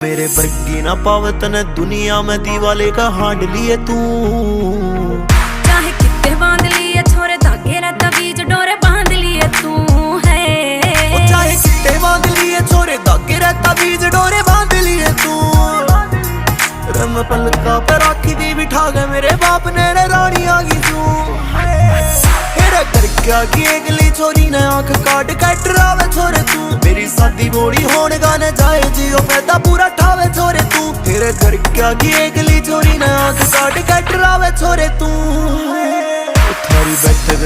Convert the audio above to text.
मेरे बग्गी ना पावत ने दुनिया में दीवाले का हांड लिए तू। चाहे कितने बांध लिए छोरे धागे ना तबीज डोरे बांध लिए तू है। चाहे कितने बांध लिए छोरे धागे रे तबीज डोरे बांध लिए तू। रम पलका पे राखी दी बिठा गए मेरे बाप ने रे रानी आ गई तू। तेरा घर क्या की अगली छोरी ने आंख काट के डरावे छोरे तू। मेरी शादी बोड़ी होने गाने जाए जियो पैदा पूरा ठावे छोरे तू। तेरे घर क्या की अगली छोरी ने आंख काट के डरावे छोरे तू। थारी बैठे